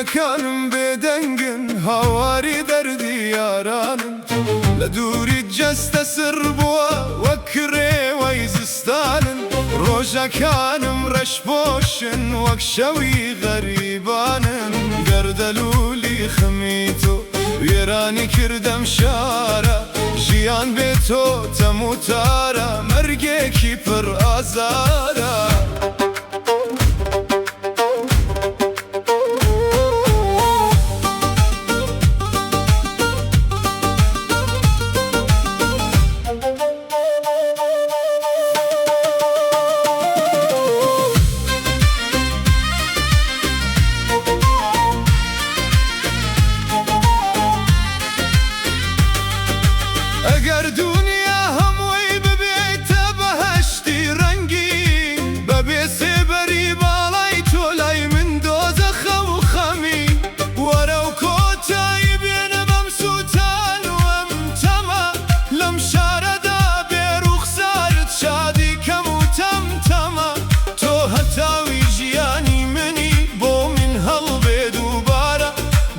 ڕۆژەکانم بێدەنگن هاواری دەردی یارانم لە دووری جەستە سڕ بووە وەک کرێوەی زستانن ڕۆژەکانم ڕەشپۆشن وەک شەوی غەریبانن گەردەلولی خەمی تۆ وێرانی کردەم شارە ژیان بێ تۆ تەموتارە مەرگێکی پڕ ئازارە ئەگەر دونیا هەمووی ببێتە بەهەشتی ڕەنگین بەبێ سێبەری باڵای تۆ لای من دۆزەخە و خەمی وەرە و کۆتایی بێنە بەم سووتان و ئەم تەمە لەم شارەدا بێروخسارت شادی کەم و تەمتەمە تۆ هەتاوی ژیانی منی بۆ من هەڵبێ دووبارە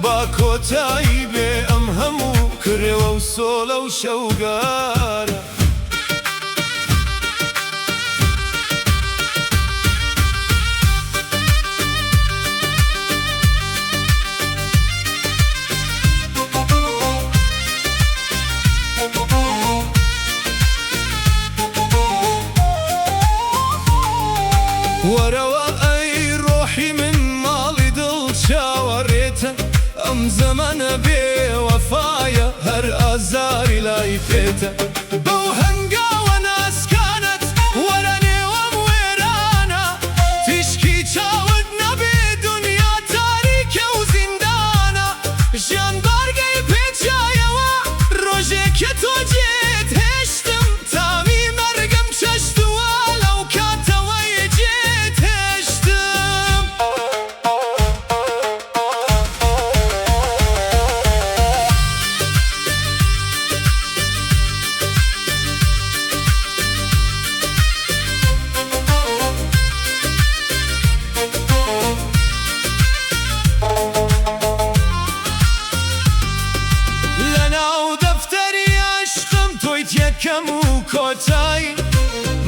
با کۆتایی بێ ئەم هەموو کرێوە و سۆڵە و شەوگارە وەرەوە ئەی ڕۆحی من ماڵی دڵ چاوەڕێتە ئەم زەمانە بێوەفایە هەر ئازاری لای پێتە بەو هەنگاوە ناسکانت وەرە نێوەم وێرانە تیشکی چاوت نەبێ دونیا تاریکە و زیندانە ژیان بارگەی پێچایەوە ڕۆژێکە تۆ جێت هێشتم تامی مەرگم چەشتووە لەو کاتەوەی جێت هێشتم یەکەم و کۆتایی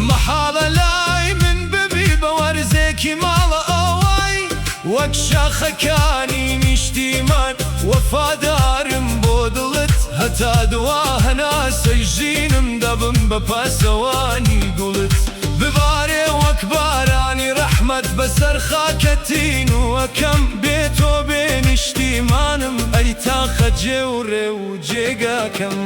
مەحاڵە لای من ببی بە وەرزێکی ماڵە ئەوەی وەک شاخەکانی نیشتیمان وەفادارم بۆ دڵت هەتا دوا هەناسەی ژینم دەبم بە پاسەوانی گوڵت ببارێ وەک بارانی ڕەحمەت بەسەر خاکەتین و ئەکەم بێ تۆ بێ نیشتیمانم ئەی تاقە جێوڕێ و جێگاکەم